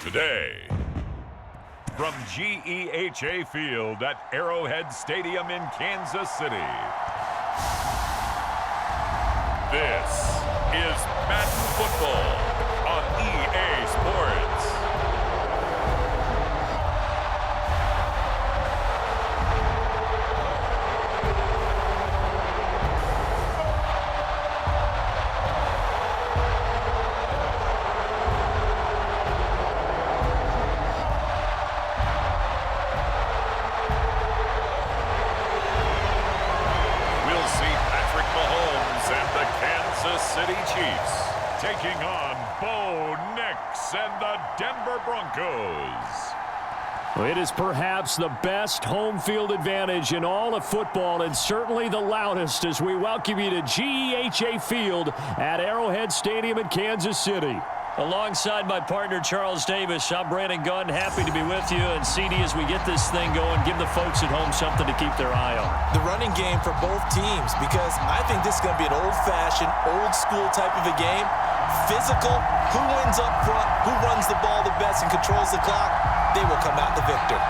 today. From GEHA Field at Arrowhead Stadium in Kansas City. This is Madden Football on EA Sports. City Chiefs taking on Bo Nix and the Denver Broncos. It is perhaps the best home field advantage in all of football, and certainly the loudest, as we welcome you to GEHA Field at Arrowhead Stadium in Kansas City. Alongside my partner, Charles Davis, I'm Brandon Gunn. Happy to be with you. And CD, as we get this thing going, give the folks at home something to keep their eye on. The running game for both teams, because I think this is going to be an old-fashioned, old-school type of a game. Physical, who wins up front, who runs the ball the best and controls the clock, they will come out the victor.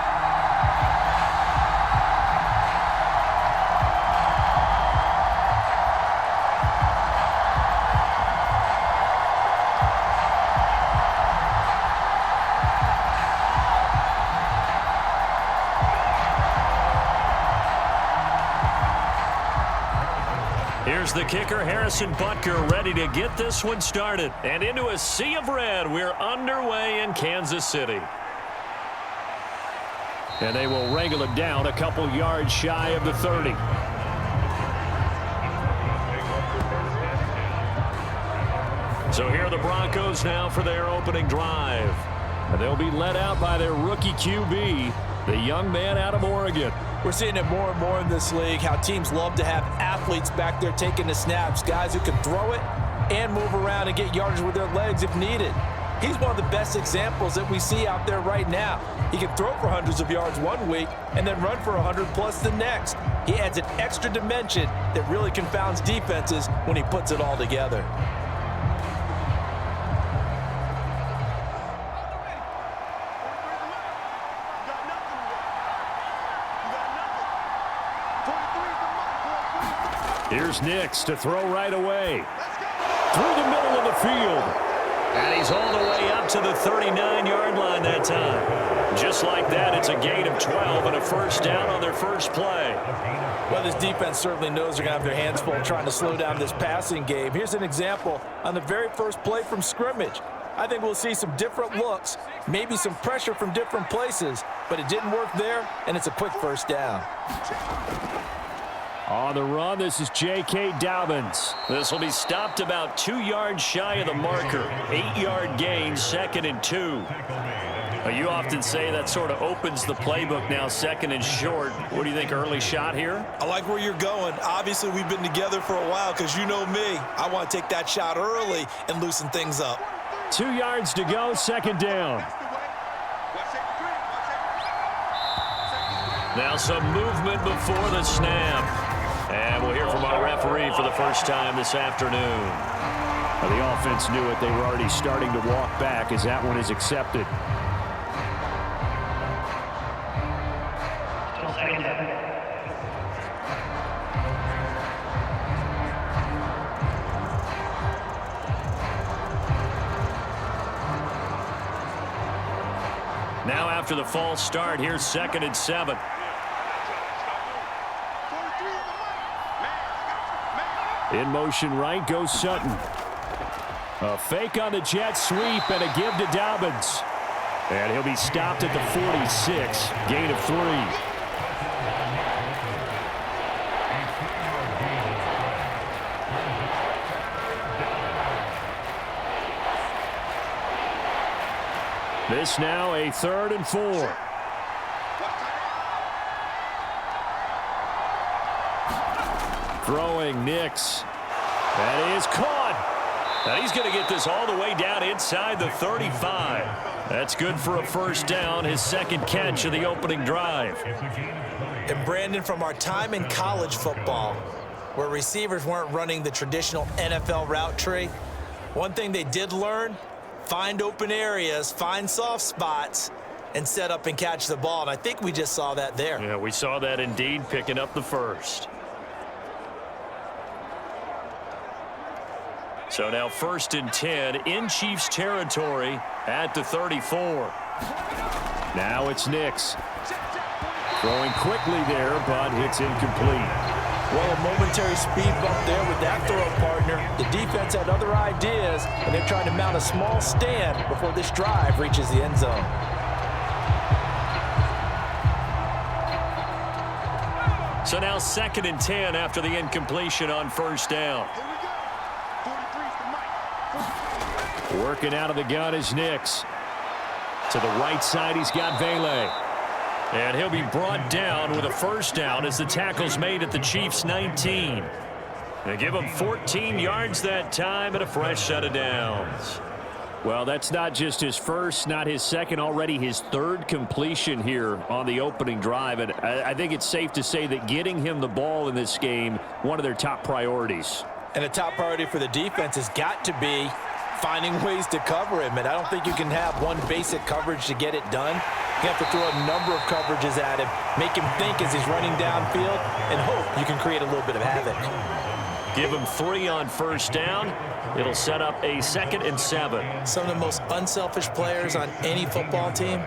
Here's the kicker, Harrison Butker, ready to get this one started. And into a sea of red, we're underway in Kansas City. And they will wrangle it down a couple yards shy of the 30. So here are the Broncos now for their opening drive. And they'll be led out by their rookie QB, the young man out of Oregon. We're seeing it more and more in this league, how teams love to have athletes back there taking the snaps, guys who can throw it and move around and get yardage with their legs if needed. He's one of the best examples that we see out there right now. He can throw for hundreds of yards one week and then run for 100+ the next. He adds an extra dimension that really confounds defenses when he puts it all together. Here's Nix to throw right away. Through the middle of the field. And he's all the way up to the 39-yard line that time. Just like that, it's a gain of 12 and a first down on their first play. Well, this defense certainly knows they're going to have their hands full trying to slow down this passing game. Here's an example on the very first play from scrimmage. I think we'll see some different looks, maybe some pressure from different places, but it didn't work there, and it's a quick first down. On the run, this is J.K. Dobbins. This will be stopped about 2 yards shy of the marker. 8-yard gain, 2nd and 2. You often say that sort of opens the playbook now, 2nd and short. What do you think, early shot here? I like where you're going. Obviously, we've been together for a while because you know me. I want to take that shot early and loosen things up. 2 yards to go, 2nd down. Now some movement before the snap. And we'll hear from our referee for the first time this afternoon. Well, the offense knew it. They were already starting to walk back as that one is accepted. Now after the false start, here's 2nd and 7. In motion right goes Sutton. A fake on the jet sweep and a give to Dobbins. And he'll be stopped at the 46. Gain of 3. This now a 3rd and 4. Throwing Nix. That is caught. And he's going to get this all the way down inside the 35. That's good for a first down, his 2nd catch of the opening drive. And Brandon, from our time in college football, where receivers weren't running the traditional NFL route tree, one thing they did learn, find open areas, find soft spots, and set up and catch the ball. And I think we just saw that there. Yeah, we saw that indeed, picking up the first. So now 1st and 10 in Chiefs territory at the 34. Now it's Nix. Throwing quickly there, but it's incomplete. Well, a momentary speed bump there with that throw partner. The defense had other ideas, and they're trying to mount a small stand before this drive reaches the end zone. So now 2nd and 10 after the incompletion on 1st down. Working out of the gun is Nix. To the right side, he's got Vele. And he'll be brought down with a 1st down as the tackle's made at the Chiefs' 19. They give him 14 yards that time and a fresh set of downs. Well, that's not just his first, not his second, already his 3rd completion here on the opening drive. And I think it's safe to say that getting him the ball in this game, one of their top priorities. And a top priority for the defense has got to be finding ways to cover him. And I don't think you can have one basic coverage to get it done. You have to throw a number of coverages at him, make him think as he's running downfield, and hope you can create a little bit of havoc. Give him 3 on 1st down. It'll set up a 2nd and 7. Some of the most unselfish players on any football team,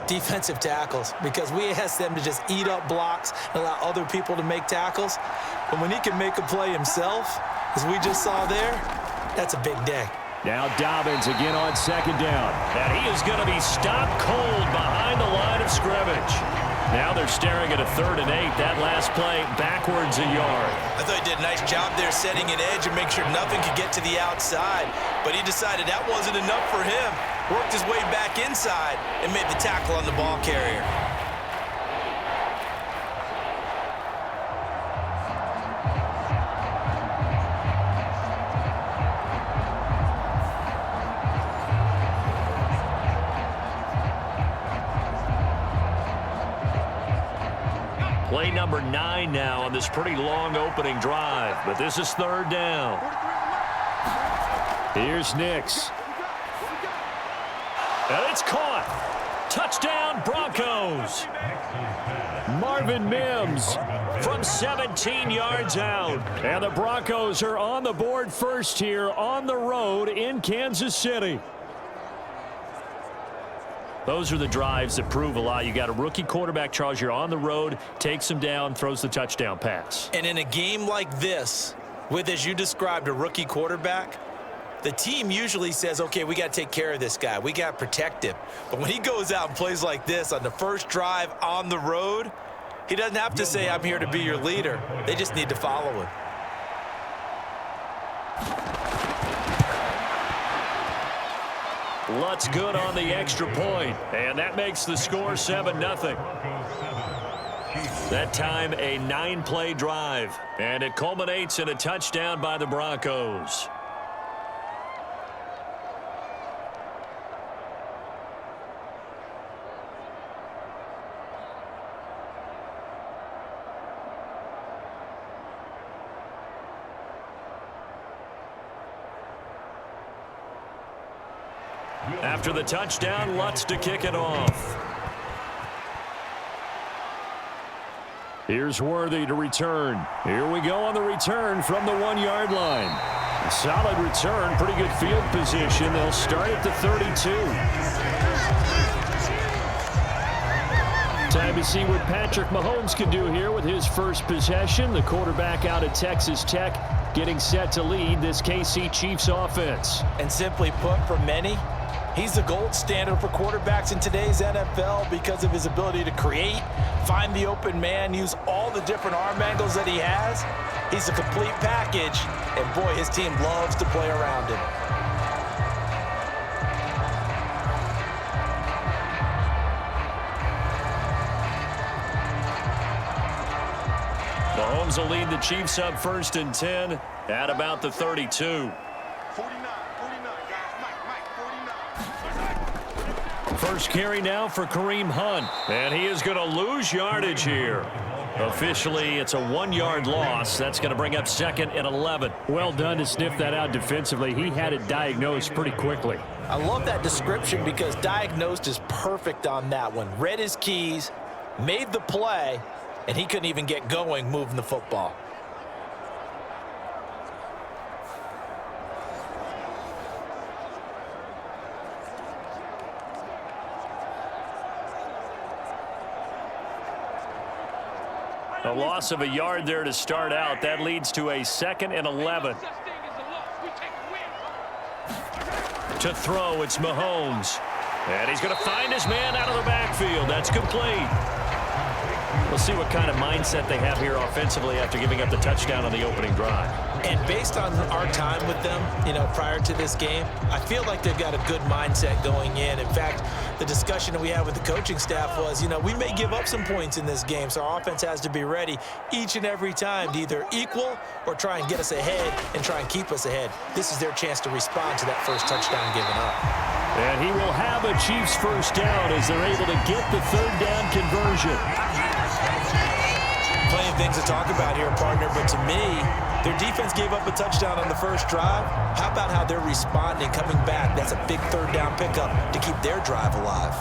defensive tackles, because we ask them to just eat up blocks and allow other people to make tackles. But when he can make a play himself, as we just saw there, that's a big day. Now Dobbins again on 2nd down. And he is going to be stopped cold behind the line of scrimmage. Now they're staring at a 3rd and 8. That last play backwards a yard. I thought he did a nice job there setting an edge and make sure nothing could get to the outside. But he decided that wasn't enough for him. Worked his way back inside and made the tackle on the ball carrier. Play number 9 now on this pretty long opening drive, but this is 3rd down. Here's Nix. And it's caught. Touchdown, Broncos. Marvin Mims From 17 yards out. And the Broncos are on the board first here on the road in Kansas City. Those are the drives that prove a lot. You got a rookie quarterback, Charles. You're on the road, takes him down, throws the touchdown pass. And in a game like this, with, as you described, a rookie quarterback, the team usually says, okay, we got to take care of this guy. We got to protect him. But when he goes out and plays like this on the first drive on the road, he doesn't have to say, I'm here to be your leader. They just need to follow him. Lutz good on the extra point, and that makes the score 7-0. That time a 9-play drive, and it culminates in a touchdown by the Broncos. After the touchdown, Lutz to kick it off. Here's Worthy to return. Here we go on the return from the 1-yard line. A solid return, pretty good field position. They'll start at the 32. Time to see what Patrick Mahomes can do here with his first possession. The quarterback out of Texas Tech getting set to lead this KC Chiefs offense. And simply put, for many, he's the gold standard for quarterbacks in today's NFL because of his ability to create, find the open man, use all the different arm angles that he has. He's a complete package, and boy, his team loves to play around him. Mahomes will lead the Chiefs up 1st and 10 at about the 32. 49, guys. Mike, 49. First carry now for Kareem Hunt, and he is going to lose yardage here. Officially, it's a 1-yard loss. That's going to bring up 2nd and 11. Well done to sniff that out defensively. He had it diagnosed pretty quickly. I love that description because diagnosed is perfect on that one. Read his keys, made the play, and he couldn't even get going moving the football. A loss of a yard there to start out. That leads to a 2nd and 11. To throw, it's Mahomes. And he's going to find his man out of the backfield. That's complete. We'll see what kind of mindset they have here offensively after giving up the touchdown on the opening drive. And based on our time with them, prior to this game, I feel like they've got a good mindset going in. In fact, the discussion that we had with the coaching staff was, we may give up some points in this game, so our offense has to be ready each and every time to either equal or try and get us ahead and try and keep us ahead. This is their chance to respond to that first touchdown given up. And he will have a Chiefs first down as they're able to get the 3rd down conversion. Plenty of things to talk about here, partner, but to me, their defense gave up a touchdown on the first drive. How about how they're responding, coming back? That's a big 3rd down pickup to keep their drive alive.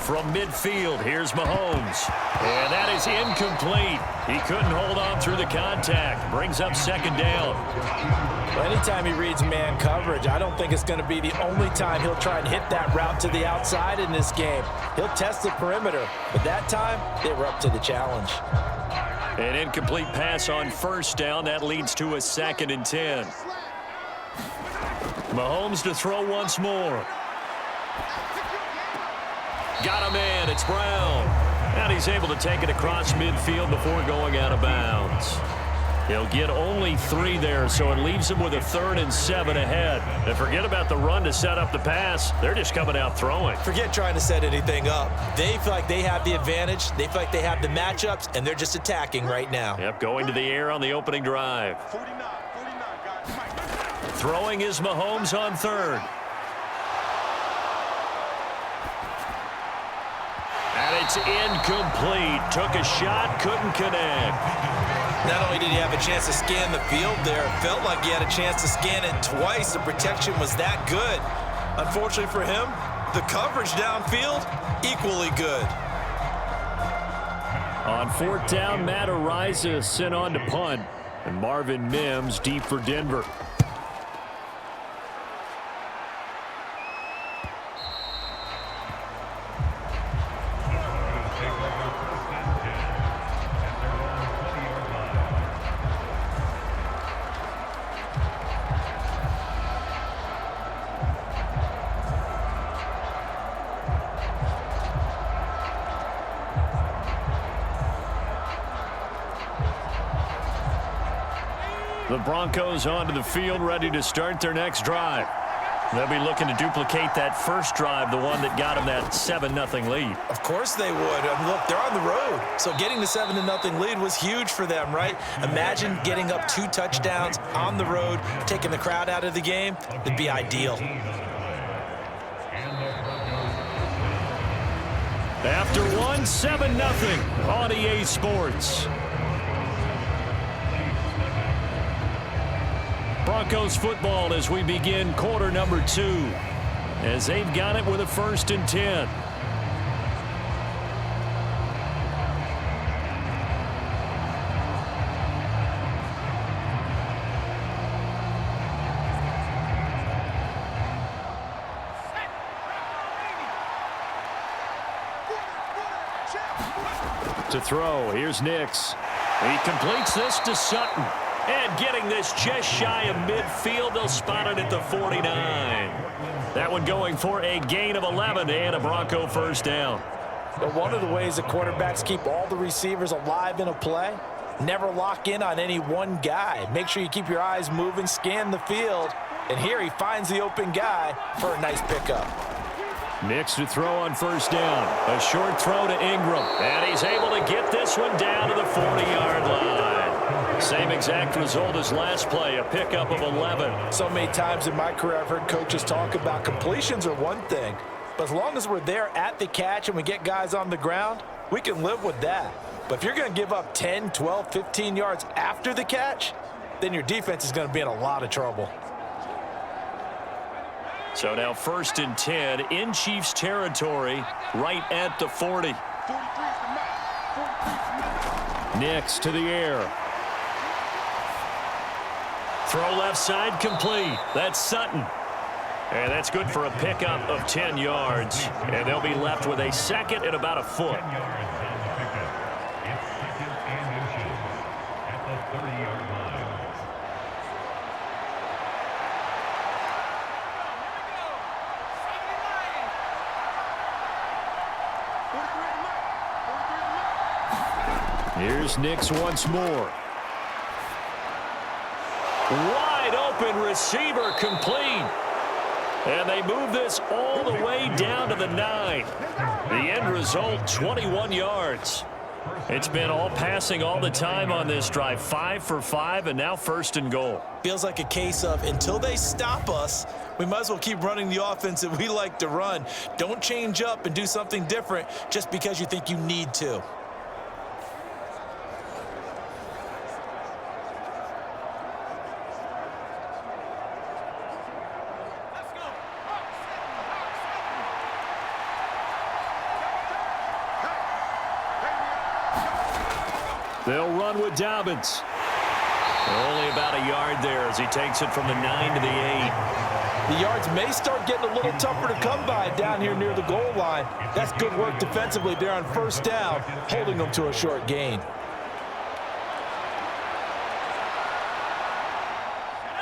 From midfield, here's Mahomes. And that is incomplete. He couldn't hold on through the contact. Brings up 2nd down. Well, anytime he reads man coverage, I don't think it's going to be the only time he'll try and hit that route to the outside in this game. He'll test the perimeter, but that time, they were up to the challenge. An incomplete pass on 1st down. That leads to a 2nd and 10. Mahomes to throw once more. Got a man. It's Brown. And he's able to take it across midfield before going out of bounds. He'll get only 3 there, so it leaves him with a 3rd and 7 ahead. And forget about the run to set up the pass. They're just coming out throwing. Forget trying to set anything up. They feel like they have the advantage. They feel like they have the matchups, and they're just attacking right now. Yep, going to the air on the opening drive. 49, guys. Throwing is Mahomes on 3rd. And it's incomplete. Took a shot, couldn't connect. Not only did he have a chance to scan the field there, it felt like he had a chance to scan it twice. The protection was that good. Unfortunately for him, the coverage downfield, equally good. On 4th down, Matt Araiza sent on to punt. And Marvin Mims deep for Denver. The Broncos onto the field, ready to start their next drive. They'll be looking to duplicate that first drive, the one that got them that 7-0 lead. Of course they would. Look, they're on the road, so getting the 7-0 lead was huge for them, right? Imagine getting up 2 touchdowns on the road, taking the crowd out of the game. It'd be ideal. After 7-0 on EA Sports. Broncos football as we begin quarter number 2, as they've got it with a 1st and 10. To throw, here's Nix. He completes this to Sutton. And getting this just shy of midfield, they'll spot it at the 49. That one going for a gain of 11 and a Bronco first down. But one of the ways the quarterbacks keep all the receivers alive in a play, never lock in on any one guy. Make sure you keep your eyes moving, scan the field. And here he finds the open guy for a nice pickup. Nix to throw on first down. A short throw to Ingram. And he's able to get this one down to the 40-yard line. Same exact result as last play, a pickup of 11. So many times in my career I've heard coaches talk about completions are one thing, but as long as we're there at the catch and we get guys on the ground, we can live with that. But if you're going to give up 10, 12, 15 yards after the catch, then your defense is going to be in a lot of trouble. So now 1st and 10 in Chiefs territory, right at the 40. 43 is the match. Nix to the air. Throw left side complete. That's Sutton. And that's good for a pickup of 10 yards. And they'll be left with a 2nd and about a foot. Here's Nix once more. Wide open receiver complete. And they move this all the way down to the 9. The end result, 21 yards. It's been all passing all the time on this drive. 5 for 5, and now 1st and goal. Feels like a case of until they stop us, we might as well keep running the offense that we like to run. Don't change up and do something different just because you think you need to. They'll run with Dobbins. Only about a yard there as he takes it from the 9 to the 8. The yards may start getting a little tougher to come by down here near the goal line. That's good work defensively there on 1st down, holding them to a short gain.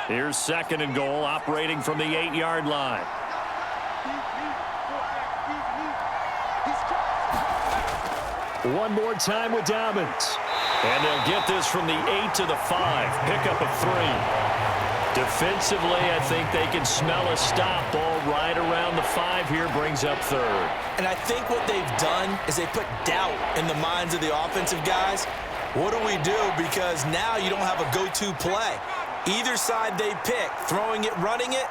Here's 2nd and goal, operating from the 8-yard line. One more time with Dobbins. And they'll get this from the 8 to the 5. Pickup of 3. Defensively, I think they can smell a stop. Ball right around the 5 here, brings up 3rd. And I think what they've done is they put doubt in the minds of the offensive guys. What do we do? Because now you don't have a go-to play. Either side they pick, throwing it, running it,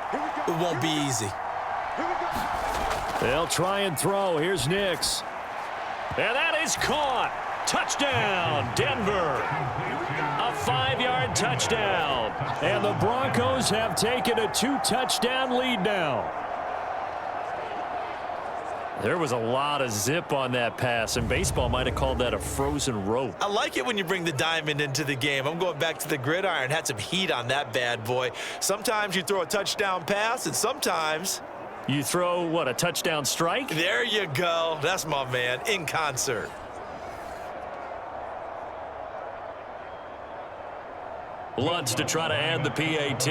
it won't be easy. They'll try and throw. Here's Nix. And that is caught. Touchdown, Denver. A 5-yard touchdown. And the Broncos have taken a 2-touchdown lead now. There was a lot of zip on that pass, and baseball might have called that a frozen rope. I like it when you bring the diamond into the game. I'm going back to the gridiron. Had some heat on that bad boy. Sometimes you throw a touchdown pass, and sometimes you throw, what, a touchdown strike? There you go. That's my man, in concert. Lutz to try to add the PAT.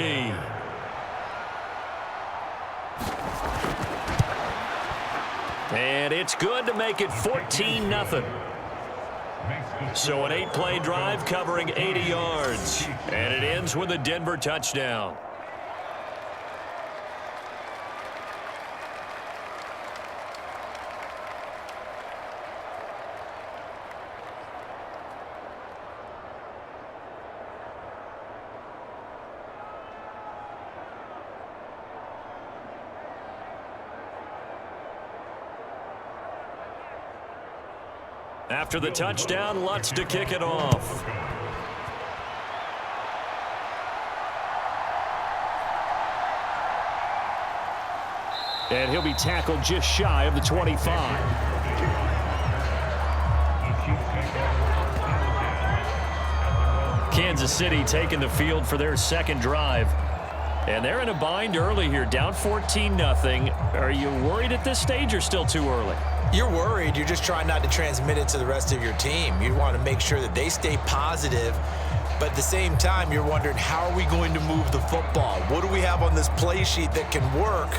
And it's good to make it 14-0. So an 8-play drive covering 80 yards. And it ends with a Denver touchdown. After the touchdown, Lutz to kick it off. And he'll be tackled just shy of the 25. Kansas City taking the field for their 2nd drive. And they're in a bind early here, down 14-0. Are you worried at this stage or still too early? You're worried. You're just trying not to transmit it to the rest of your team. You want to make sure that they stay positive, but at the same time, you're wondering, how are we going to move the football? What do we have on this play sheet that can work?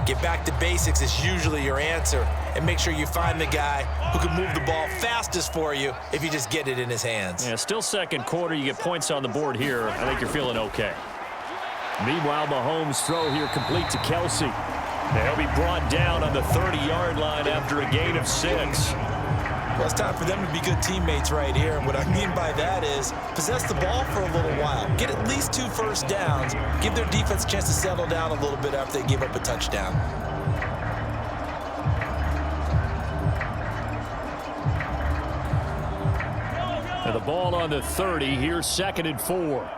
Get back to basics is usually your answer, and make sure you find the guy who can move the ball fastest for you if you just get it in his hands. Yeah, still 2nd quarter. You get points on the board here. I think you're feeling okay. Meanwhile, Mahomes' throw here complete to Kelsey. They'll be brought down on the 30-yard line after a gain of 6. Well, it's time for them to be good teammates right here. And what I mean by that is possess the ball for a little while. Get at least 2 first downs. Give their defense a chance to settle down a little bit after they give up a touchdown. And the ball on the 30. Here's 2nd and 4.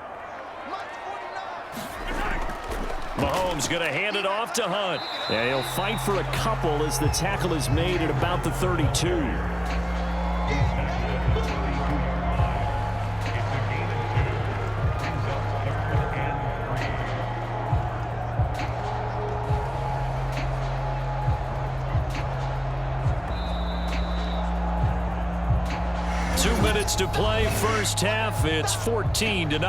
Mahomes going to hand it off to Hunt. And he'll fight for a couple as the tackle is made at about the 32. To play first half. It's 14-0.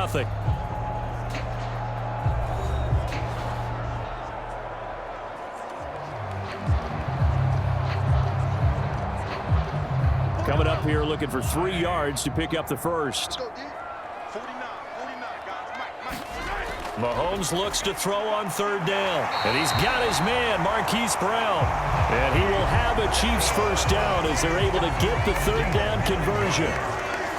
Coming up here looking for 3 yards to pick up the first. 49, guys. Mahomes looks to throw on 3rd down. And he's got his man, Marquise Brown. And he will have a Chiefs first down as they're able to get the 3rd down conversion.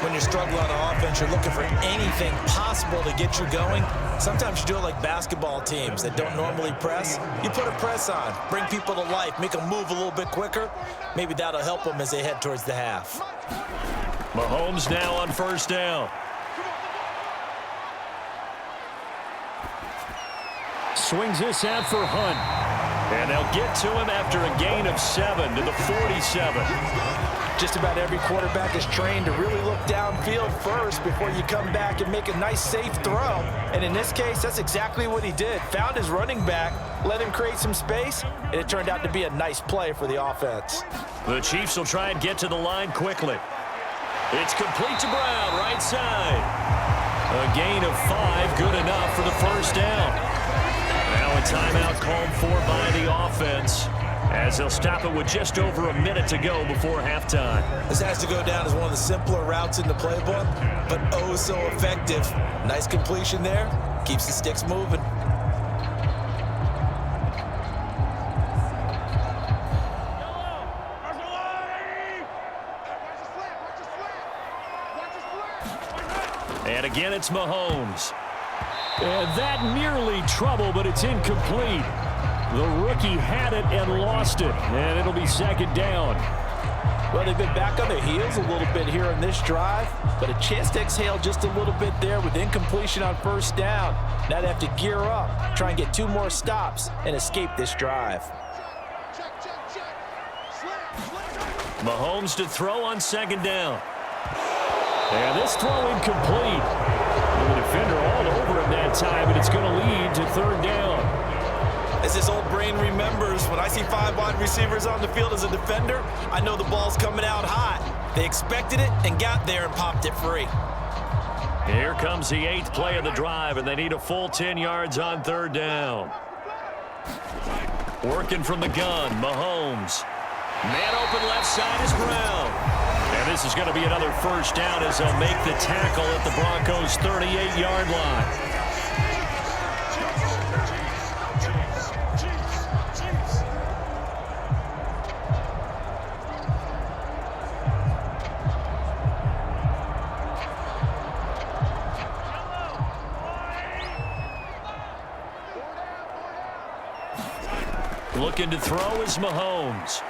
When you're struggling on offense, you're looking for anything possible to get you going. Sometimes you do it like basketball teams that don't normally press. You put a press on, bring people to life, make them move a little bit quicker. Maybe that'll help them as they head towards the half. Mahomes now on 1st down. Swings this out for Hunt. And they'll get to him after a gain of 7 to the 47. Just about every quarterback is trained to really look downfield first before you come back and make a nice, safe throw. And in this case, that's exactly what he did. Found his running back, let him create some space, and it turned out to be a nice play for the offense. The Chiefs will try and get to the line quickly. It's complete to Brown, right side. A gain of 5, good enough for the first down. Now a timeout called for by the offense, as they'll stop it with just over a minute to go before halftime. This has to go down as one of the simpler routes in the playbook, but oh so effective. Nice completion there. Keeps the sticks moving. And again, it's Mahomes. And that nearly trouble, but it's incomplete. The rookie had it and lost it, and it'll be 2nd down. Well, they've been back on their heels a little bit here in this drive, but a chance to exhale just a little bit there with incompletion on 1st down. Now they have to gear up, try and get 2 more stops, and escape this drive. Mahomes to throw on 2nd down. And this throw incomplete. The defender all over him that time, and it's going to lead to 3rd down. As this old brain remembers, when I see 5 wide receivers on the field as a defender, I know the ball's coming out hot. They expected it and got there and popped it free. Here comes the 8th play of the drive, and they need a full 10 yards on 3rd down. Working from the gun, Mahomes. Man open left side is Brown. And this is going to be another first down as they'll make the tackle at the Broncos' 38-yard line. Looking to throw is Mahomes.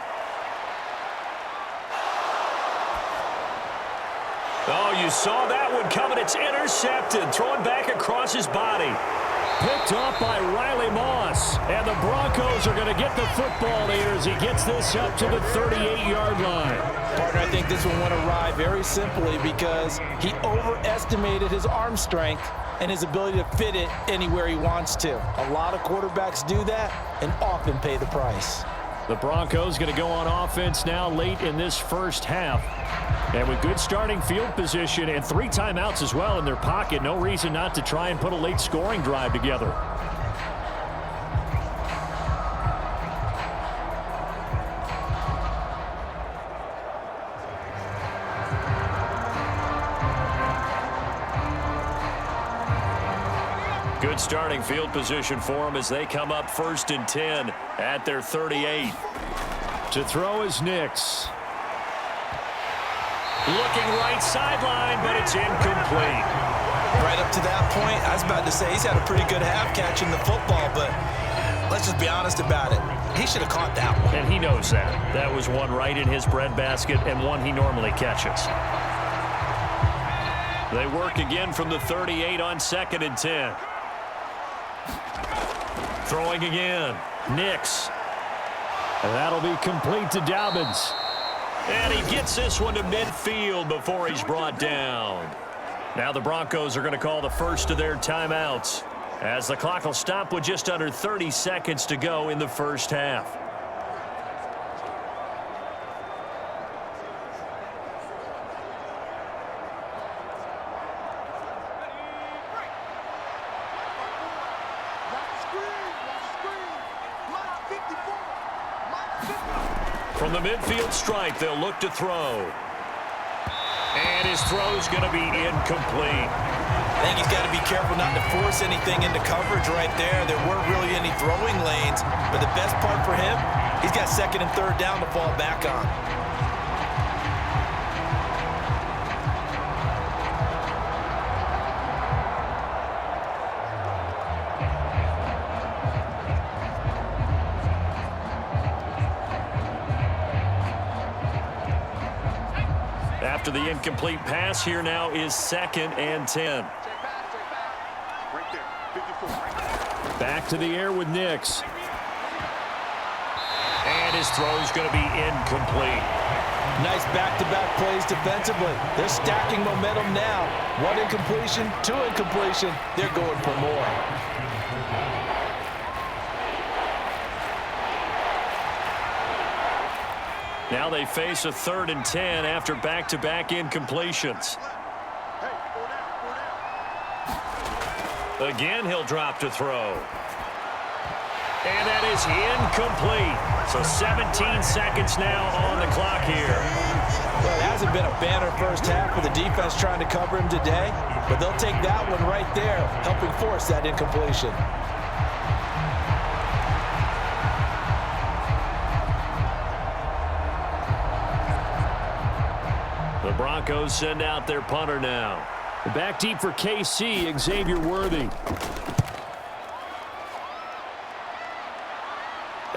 Oh, you saw that one coming. It's intercepted. Thrown back across his body. Picked off by Riley Moss. And the Broncos are going to get the football here as he gets this up to the 38-yard line. Partner, I think this one went awry very simply because he overestimated his arm strength and his ability to fit it anywhere he wants to. A lot of quarterbacks do that and often pay the price. The Broncos going to go on offense now late in this first half. And with good starting field position and 3 timeouts as well in their pocket, no reason not to try and put a late scoring drive together. Good starting field position for them as they come up 1st and 10 at their 38. To throw is Nix. Looking right sideline, but it's incomplete. Right up to that point, I was about to say he's had a pretty good half catching the football, but let's just be honest about it. He should have caught that one. And he knows that. That was one right in his breadbasket and one he normally catches. They work again from the 38 on 2nd and 10. Throwing again. Nix. And that'll be complete to Dobbins. And he gets this one to midfield before he's brought down. Now the Broncos are going to call the first of their timeouts, as the clock will stop with just under 30 seconds to go in the first half. From the midfield stripe, they'll look to throw. And his throw's going to be incomplete. I think he's got to be careful not to force anything into coverage right there. There weren't really any throwing lanes, but the best part for him, he's got 2nd and 3rd down to fall back on. After the incomplete pass, here now is 2nd and 10. Back to the air with Nix. And his throw's going to be incomplete. Nice back-to-back plays defensively. They're stacking momentum now. 1 incompletion, 2 incompletion. They're going for more. Now they face a 3rd and 10 after back-to-back incompletions. Again, he'll drop to throw. And that is incomplete. So 17 seconds now on the clock here. Well, it hasn't been a banner first half for the defense trying to cover him today, but they'll take that one right there, helping force that incompletion. The Broncos send out their punter now. Back deep for KC, Xavier Worthy.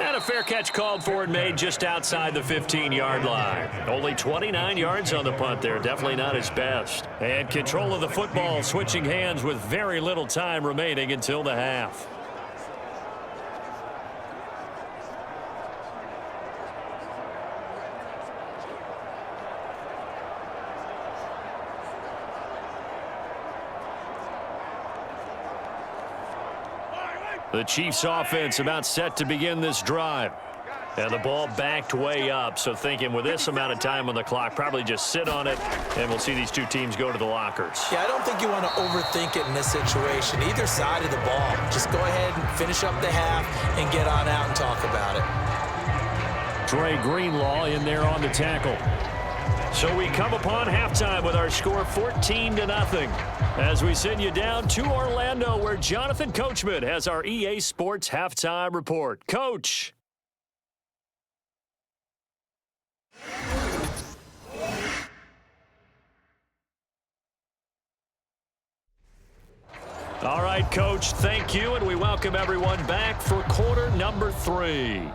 And a fair catch called for and made just outside the 15-yard line. Only 29 yards on the punt there. Definitely not his best. And control of the football switching hands with very little time remaining until the half. The Chiefs offense about set to begin this drive. And the ball backed way up, so thinking with this amount of time on the clock, probably just sit on it, and we'll see these two teams go to the lockers. Yeah, I don't think you want to overthink it in this situation. Either side of the ball. Just go ahead and finish up the half and get on out and talk about it. Dre Greenlaw in there on the tackle. So we come upon halftime with our score 14-0 as we send you down to Orlando, where Jonathan Coachman has our EA Sports halftime report. Coach. All right, Coach, thank you, and we welcome everyone back for quarter number 3.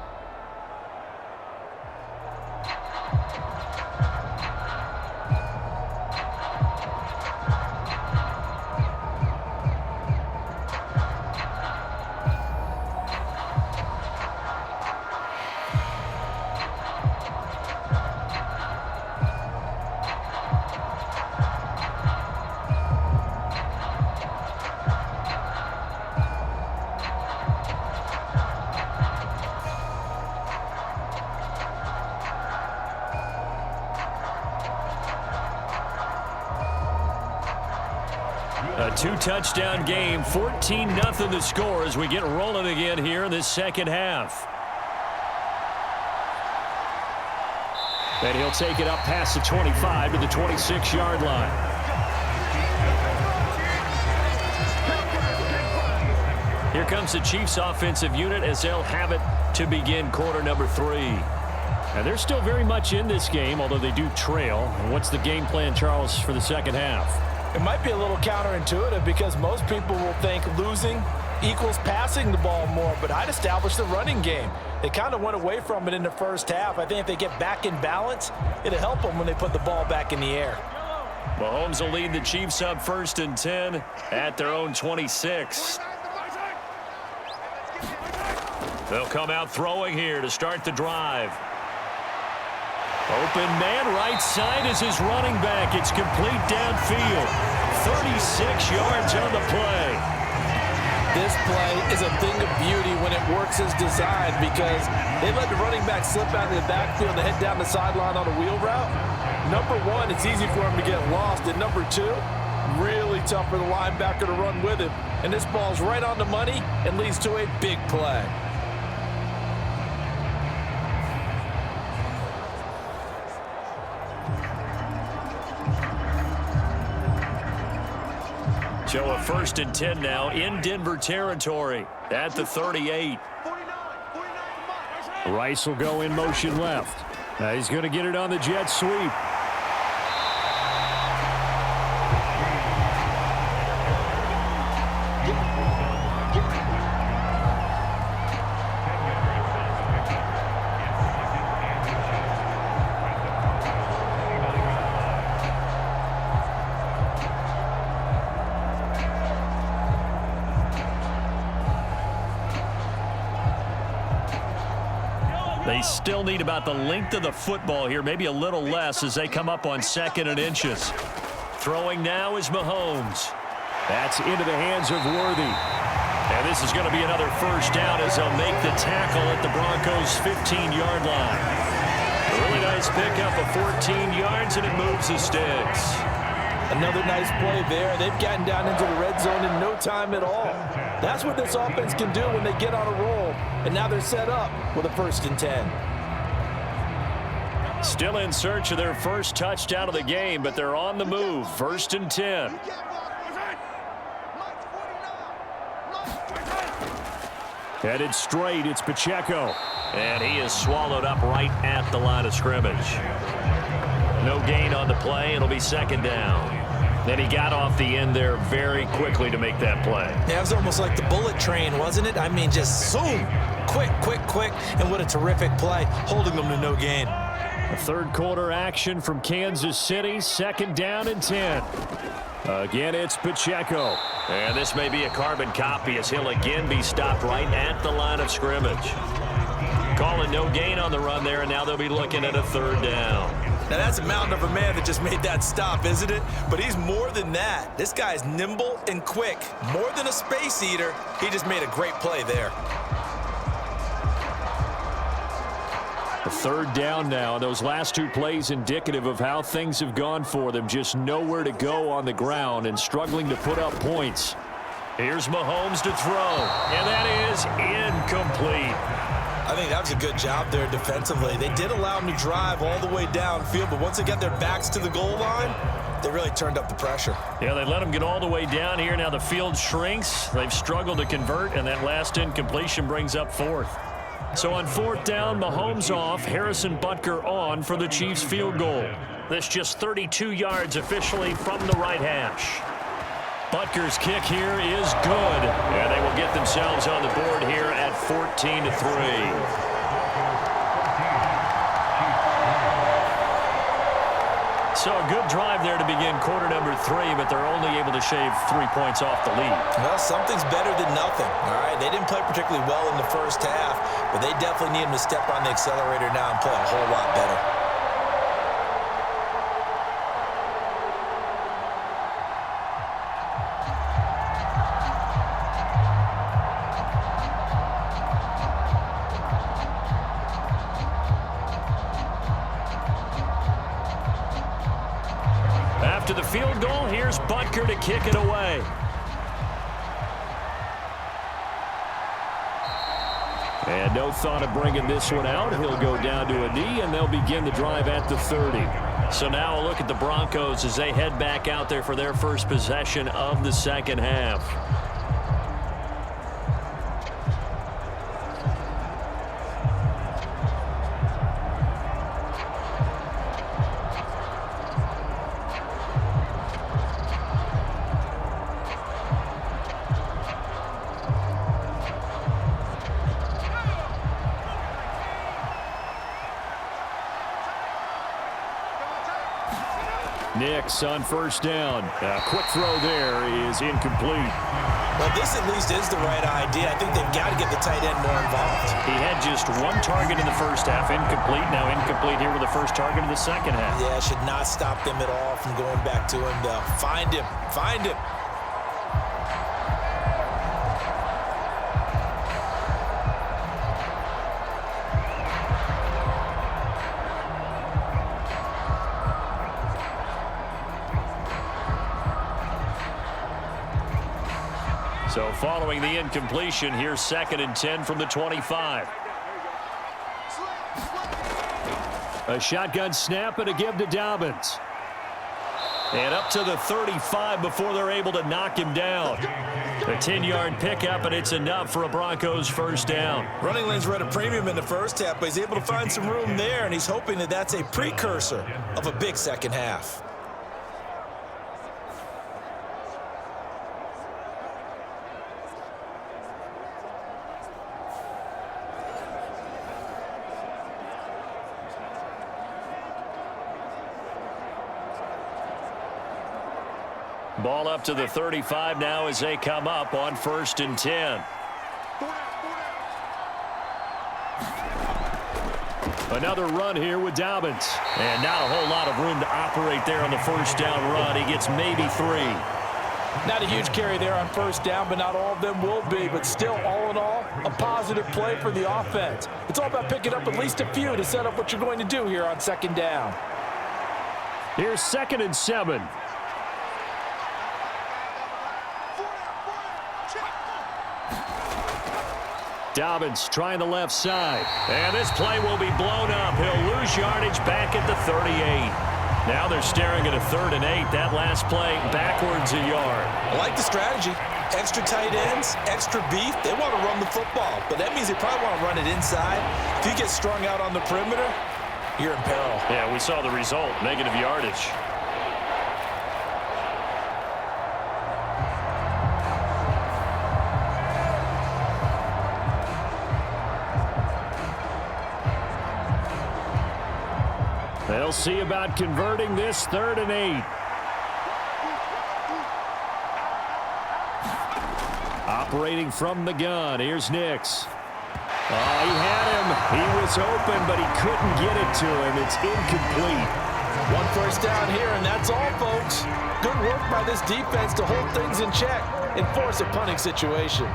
A 2-touchdown game, 14-0 the score as we get rolling again here in this second half. And he'll take it up past the 25 to the 26-yard line. Here comes the Chiefs offensive unit as they'll have it to begin quarter number 3. And they're still very much in this game, although they do trail. And what's the game plan, Charles, for the second half? It might be a little counterintuitive because most people will think losing equals passing the ball more, but I'd establish the running game. They kind of went away from it in the first half. I think if they get back in balance, it'll help them when they put the ball back in the air. Mahomes will lead the Chiefs up 1st and 10 at their own 26. They'll come out throwing here to start the drive. Open man right side is his running back. It's complete downfield. 36 yards on the play. This play is a thing of beauty when it works as designed because they let the running back slip out of the backfield and head down the sideline on a wheel route. Number one, it's easy for him to get lost. And number two, really tough for the linebacker to run with him. And this ball's right on the money and leads to a big play. So a 1st and 10 now in Denver territory at the 38. Rice will go in motion left. He's going to get it on the jet sweep. They still need about the length of the football here, maybe a little less as they come up on 2nd and inches. Throwing now is Mahomes. That's into the hands of Worthy. And this is going to be another 1st down as they'll make the tackle at the Broncos' 15-yard line. A really nice pickup of 14 yards, and it moves the sticks. Another nice play there. They've gotten down into the red zone in no time at all. That's what this offense can do when they get on a roll. And now they're set up with a 1st and 10. Still in search of their first touchdown of the game, but they're on the move. 1st and 10. Headed straight, it's Pacheco. And he is swallowed up right at the line of scrimmage. No gain on the play. It'll be 2nd down. Then he got off the end there very quickly to make that play. Yeah, it was almost like the bullet train, wasn't it? I mean, just zoom. Quick, quick, quick. And what a terrific play, holding them to no gain. A 3rd quarter action from Kansas City. 2nd down and 10. Again, it's Pacheco. And this may be a carbon copy as he'll again be stopped right at the line of scrimmage. Calling no gain on the run there, and now they'll be looking at a 3rd down. Now, that's a mountain of a man that just made that stop, isn't it? But he's more than that. This guy's nimble and quick. More than a space eater, he just made a great play there. A 3rd down now. Those last 2 plays indicative of how things have gone for them. Just nowhere to go on the ground and struggling to put up points. Here's Mahomes to throw, and that is incomplete. I think that was a good job there defensively. They did allow him to drive all the way downfield, but once they got their backs to the goal line, they really turned up the pressure. Yeah, they let him get all the way down here. Now the field shrinks. They've struggled to convert, and that last incompletion brings up 4th. So on 4th down, Mahomes off, Harrison Butker on for the Chiefs field goal. This just 32 yards officially from the right hash. Butker's kick here is good, and they will get themselves on the board here at 14-3. So a good drive there to begin quarter number 3, but they're only able to shave 3 points off the lead. Well, something's better than nothing, all right? They didn't play particularly well in the first half, but they definitely need him to step on the accelerator now and play a whole lot better. After the field goal, here's Butker to kick it away. And no thought of bringing this one out. He'll go down to a knee, and they'll begin the drive at the 30. So now a look at the Broncos as they head back out there for their first possession of the second half. Nix on first down. A quick throw there is incomplete. Well, this at least is the right idea. I think they've got to get the tight end more involved. He had just one target in the first half, incomplete. Now incomplete here with the first target in the second half. Yeah, should not stop them at all from going back to him. They'll find him. Find him. So following the incompletion, here's 2nd and 10 from the 25. A shotgun snap and a give to Dobbins. And up to the 35 before they're able to knock him down. A 10-yard pickup, and it's enough for a Broncos first down. Running lanes were at a premium in the first half, but he's able to find some room there, and he's hoping that that's a precursor of a big second half. Ball up to the 35 now as they come up on 1st and 10. Another run here with Dobbins. And not a whole lot of room to operate there on the first down run. He gets maybe 3. Not a huge carry there on first down, but not all of them will be. But still, all in all, a positive play for the offense. It's all about picking up at least a few to set up what you're going to do here on second down. Here's 2nd and 7. Dobbins trying the left side. And this play will be blown up. He'll lose yardage back at the 38. Now they're staring at a 3rd and 8. That last play backwards a yard. I like the strategy. Extra tight ends, extra beef. They want to run the football, but that means they probably want to run it inside. If you get strung out on the perimeter, you're in peril. Yeah, we saw the result. Negative yardage. They'll see about converting this 3rd and 8. Operating from the gun. Here's Nix. Oh, he had him. He was open, but he couldn't get it to him. It's incomplete. One first down here, and that's all, folks. Good work by this defense to hold things in check and force a punting situation.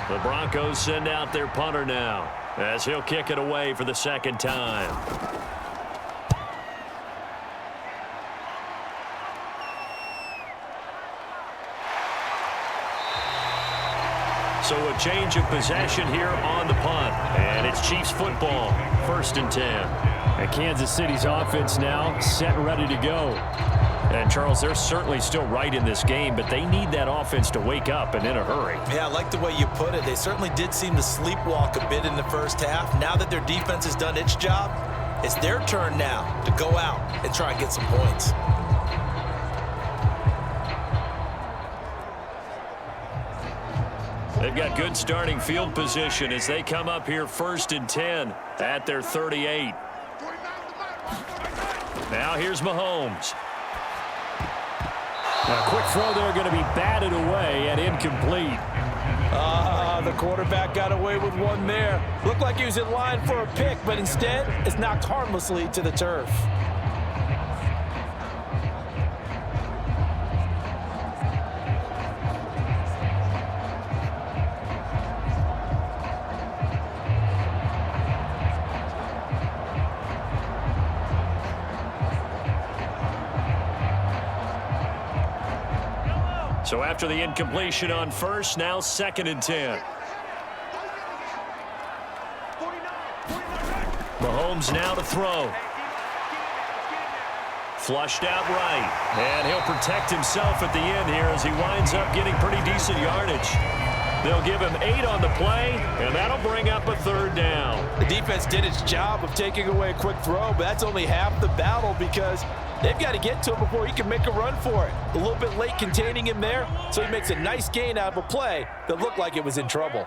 The Broncos send out their punter now, as he'll kick it away for the 2nd time. So a change of possession here on the punt. And it's Chiefs football, 1st and 10. And Kansas City's offense now set and ready to go. And, Charles, they're certainly still right in this game, but they need that offense to wake up and in a hurry. Yeah, I like the way you put it. They certainly did seem to sleepwalk a bit in the first half. Now that their defense has done its job, it's their turn now to go out and try and get some points. They've got good starting field position as they come up here 1st and 10 at their 38. Now here's Mahomes. A quick throw there going to be batted away and incomplete. The quarterback got away with one there. Looked like he was in line for a pick, but instead it's knocked harmlessly to the turf. So after the incompletion on first, now 2nd and 10. Mahomes now to throw. Flushed out right. And he'll protect himself at the end here as he winds up getting pretty decent yardage. They'll give him 8 on the play, and that'll bring up a 3rd down. The defense did its job of taking away a quick throw, but that's only half the battle because they've got to get to him before he can make a run for it. A little bit late containing him there, so he makes a nice gain out of a play that looked like it was in trouble.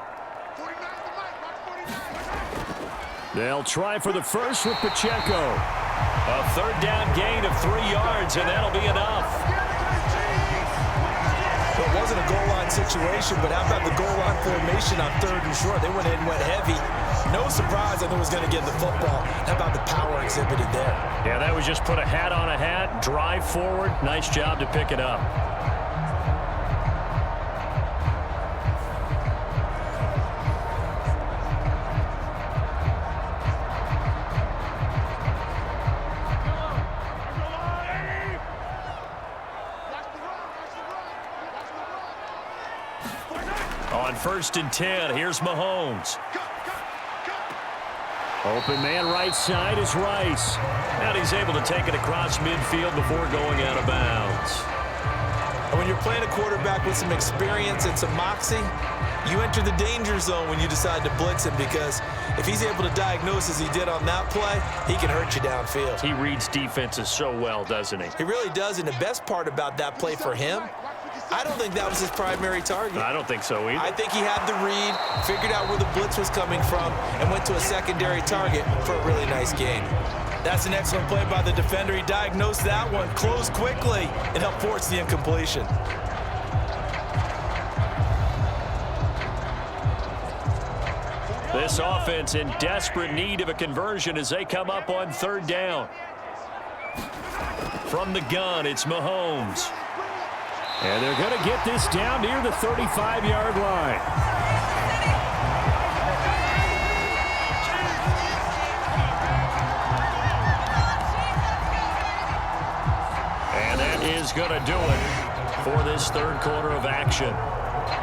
They'll try for the first with Pacheco. A third down gain of 3 yards, and that'll be enough. It wasn't a goal line situation, but how about the goal line formation on 3rd and short? They went in and went heavy. No surprise that it was going to get the football. How about the power exhibited there? Yeah, that was just put a hat on a hat, drive forward. Nice job to pick it up. On 1st and 10, here's Mahomes. Open man right side is Rice. And he's able to take it across midfield before going out of bounds. And when you're playing a quarterback with some experience and some moxie, you enter the danger zone when you decide to blitz him, because if he's able to diagnose as he did on that play, he can hurt you downfield. He reads defenses so well, doesn't he? He really does, and the best part about that play for him, I don't think that was his primary target. I don't think so either. I think he had the read, figured out where the blitz was coming from, and went to a secondary target for a really nice gain. That's an excellent play by the defender. He diagnosed that one, closed quickly, and helped force the incompletion. This offense in desperate need of a conversion as they come up on 3rd down. From the gun, it's Mahomes. And they're going to get this down near the 35-yard line. And that is going to do it for this 3rd quarter of action.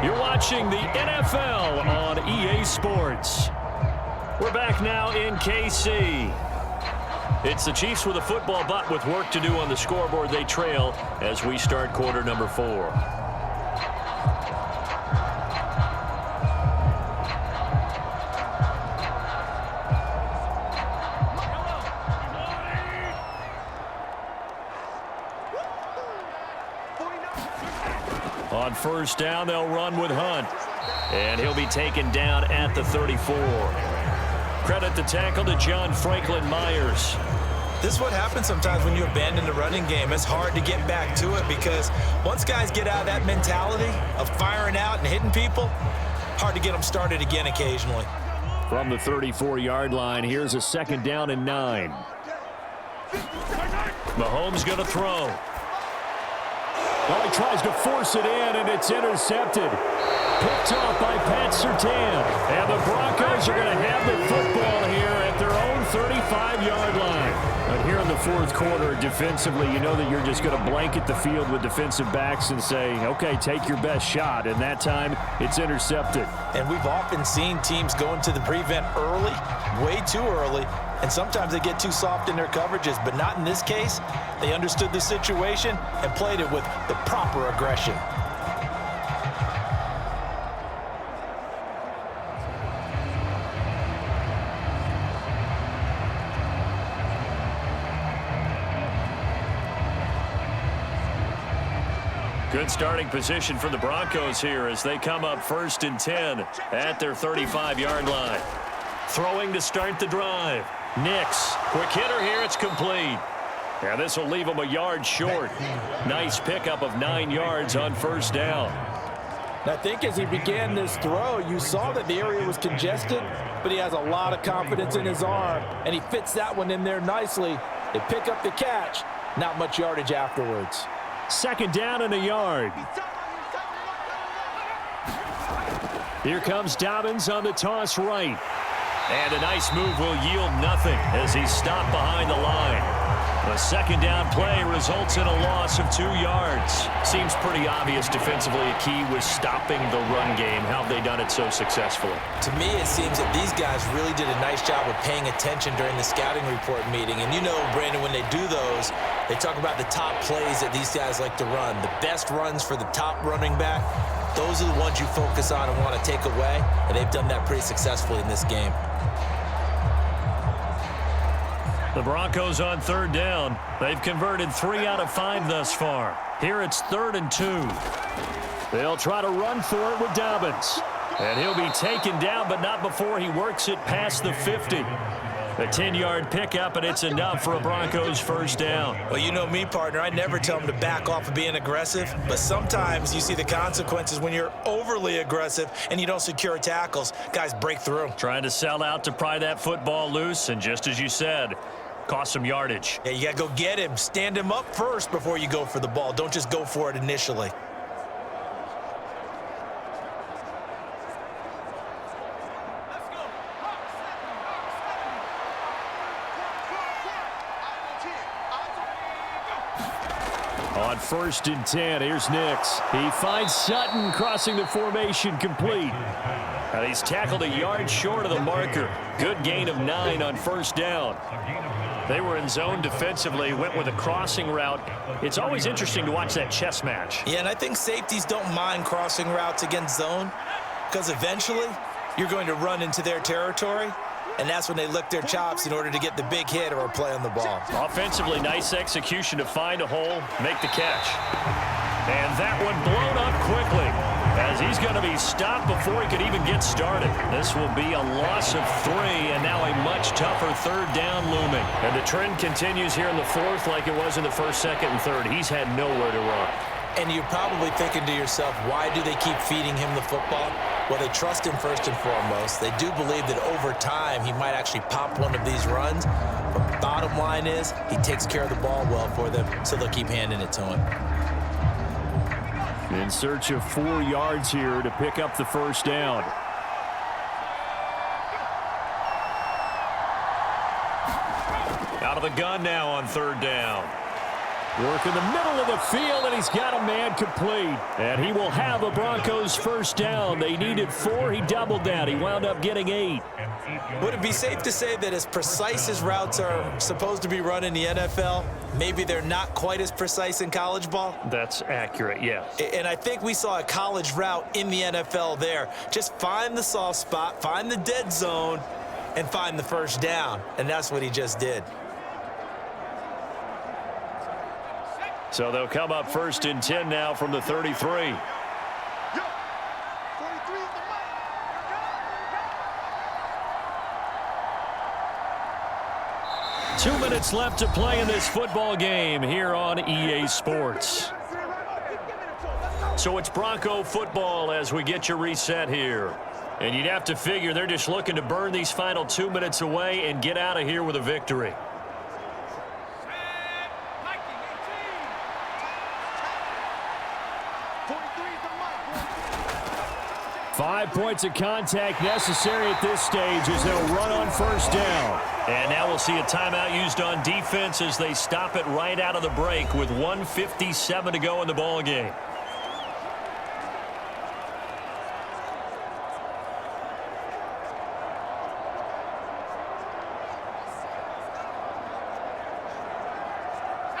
You're watching the NFL on EA Sports. We're back now in KC. It's the Chiefs with a football, but with work to do on the scoreboard. They trail as we start quarter number 4. On 1st down, they'll run with Hunt. And he'll be taken down at the 34. Credit the tackle to John Franklin Myers. This is what happens sometimes when you abandon the running game. It's hard to get back to it, because once guys get out of that mentality of firing out and hitting people, hard to get them started again occasionally. From the 34-yard line, here's a 2nd down and 9. Mahomes going to throw. Well, he tries to force it in, and it's intercepted. Picked off by Pat Surtain. And the Broncos are going to have the football here at their own 35-yard line. But here in the 4th quarter, defensively, you know that you're just going to blanket the field with defensive backs and say, okay, take your best shot. And that time, it's intercepted. And we've often seen teams go into the prevent early, way too early, and sometimes they get too soft in their coverages, but not in this case. They understood the situation and played it with the proper aggression. Good starting position for the Broncos here as they come up 1st and 10 at their 35-yard line. Throwing to start the drive. Nix, quick hitter here, it's complete. Yeah, this will leave him a yard short. Nice pickup of 9 yards on 1st down. And I think as he began this throw, you saw that the area was congested, but he has a lot of confidence in his arm, and he fits that one in there nicely. They pick up the catch, not much yardage afterwards. 2nd down and a yard. Here comes Dobbins on the toss right. And a nice move will yield nothing as he's stopped behind the line. A 2nd down play results in a loss of 2 yards. Seems pretty obvious defensively a key was stopping the run game. How have they done it so successfully? To me, it seems that these guys really did a nice job of paying attention during the scouting report meeting. And you know, Brandon, when they do those, they talk about the top plays that these guys like to run. The best runs for the top running back, those are the ones you focus on and want to take away. And they've done that pretty successfully in this game. The Broncos on 3rd down. They've converted 3 out of 5 thus far. Here it's 3rd and 2. They'll try to run for it with Dobbins. And he'll be taken down, but not before he works it past the 50. A 10-yard pickup, and it's enough for a Broncos first down. Well, you know me, partner. I never tell them to back off of being aggressive, but sometimes you see the consequences when you're overly aggressive and you don't secure tackles. Guys break through. Trying to sell out to pry that football loose, and just as you said, cost some yardage. Yeah, you got to go get him. Stand him up first before you go for the ball. Don't just go for it initially. On 1st and 10, here's Nix. He finds Sutton crossing the formation, complete. And he's tackled a yard short of the marker. Good gain of 9 on first down. They were in zone defensively, went with a crossing route. It's always interesting to watch that chess match. Yeah, and I think safeties don't mind crossing routes against zone because eventually you're going to run into their territory, and that's when they lick their chops in order to get the big hit or a play on the ball. Offensively, nice execution to find a hole, make the catch. And that one blown up quickly as he's going to be stopped before he could even get started. This will be a loss of 3, and now a much tougher third down looming. And the trend continues here in the 4th like it was in the 1st, 2nd, and 3rd. He's had nowhere to run. And you're probably thinking to yourself, why do they keep feeding him the football? Well, they trust him first and foremost. They do believe that over time he might actually pop one of these runs. But bottom line is he takes care of the ball well for them, so they'll keep handing it to him. In search of 4 yards here to pick up the first down. Out of the gun now on 3rd down. Work in the middle of the field, and he's got a man complete. And he will have a Broncos first down. They needed 4. He doubled that. He wound up getting 8. Would it be safe to say that as precise as routes are supposed to be run in the NFL, maybe they're not quite as precise in college ball? That's accurate, yes. And I think we saw a college route in the NFL there. Just find the soft spot, find the dead zone, and find the first down. And that's what he just did. So they'll come up 1st and 10 now from the 33. 2 minutes left to play in this football game here on EA Sports. So it's Bronco football as we get you reset here. And you'd have to figure they're just looking to burn these final 2 minutes away and get out of here with a victory. 5 points of contact necessary at this stage as they'll run on first down. And now we'll see a timeout used on defense as they stop it right out of the break with 1:57 to go in the ball game.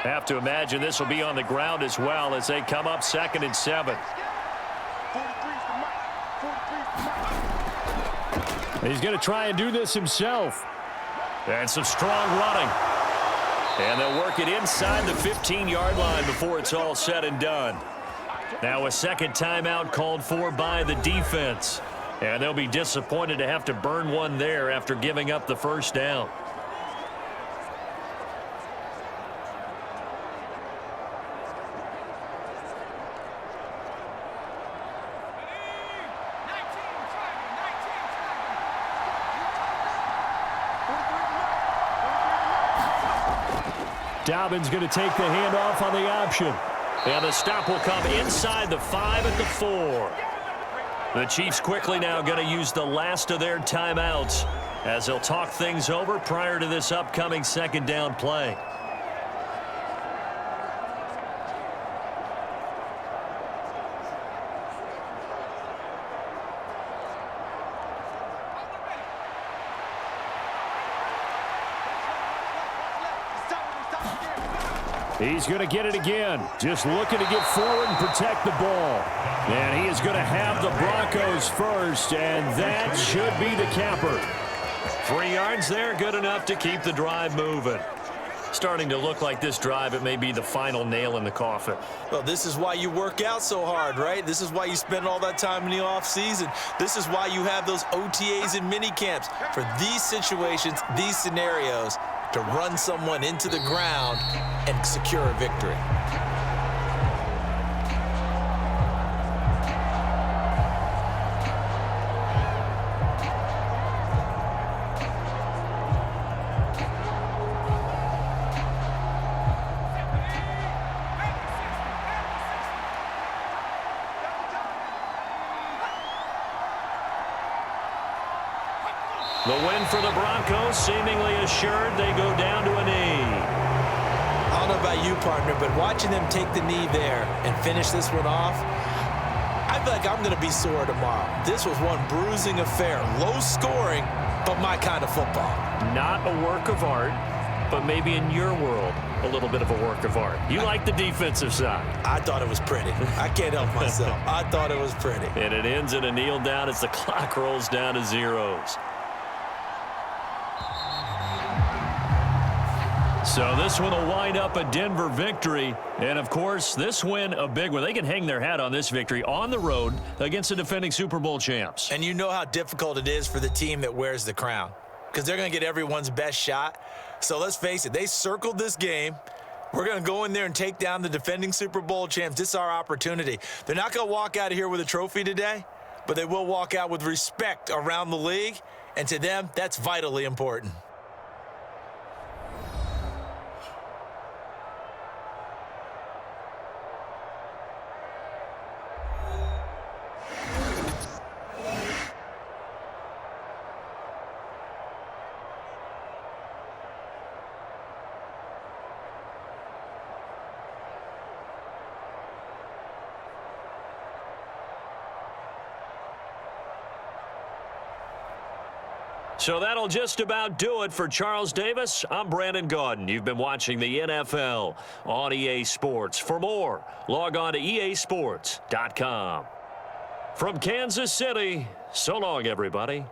Have to imagine this will be on the ground as well as they come up 2nd and 7. He's going to try and do this himself. And some strong running. And they'll work it inside the 15-yard line before it's all said and done. Now a second timeout called for by the defense. And they'll be disappointed to have to burn one there after giving up the first down. Dobbins going to take the handoff on the option. And the stop will come inside the 5 at the 4. The Chiefs quickly now going to use the last of their timeouts as they'll talk things over prior to this upcoming second down play. He's going to get it again. Just looking to get forward and protect the ball. And he is going to have the Broncos first, and that should be the capper. 3 yards there, good enough to keep the drive moving. starting to look like this drive, it may be the final nail in the coffin. Well, this is why you work out so hard, right? This is why you spend all that time in the offseason. This is why you have those OTAs and mini camps for these situations, these scenarios, to run someone into the ground and secure a victory. The win for the Broncos, seemingly assured. They go down to a knee. I don't know about you, partner, but watching them take the knee there and finish this one off, I feel like I'm going to be sore tomorrow. This was one bruising affair. Low scoring, but my kind of football. Not a work of art, but maybe in your world, a little bit of a work of art. You like the defensive side. I thought it was pretty. I can't help myself. I thought it was pretty. And it ends in a kneel down as the clock rolls down to zeros. So this one will wind up a Denver victory. And, of course, this win a big one. They can hang their hat on this victory on the road against the defending Super Bowl champs. And you know how difficult it is for the team that wears the crown, because they're going to get everyone's best shot. So let's face it, they circled this game. We're going to go in there and take down the defending Super Bowl champs. This is our opportunity. They're not going to walk out of here with a trophy today, but they will walk out with respect around the league. And to them, that's vitally important. So that'll just about do it for Charles Davis. I'm Brandon Gaudin. You've been watching the NFL on EA Sports. For more, log on to easports.com. From Kansas City, so long, everybody.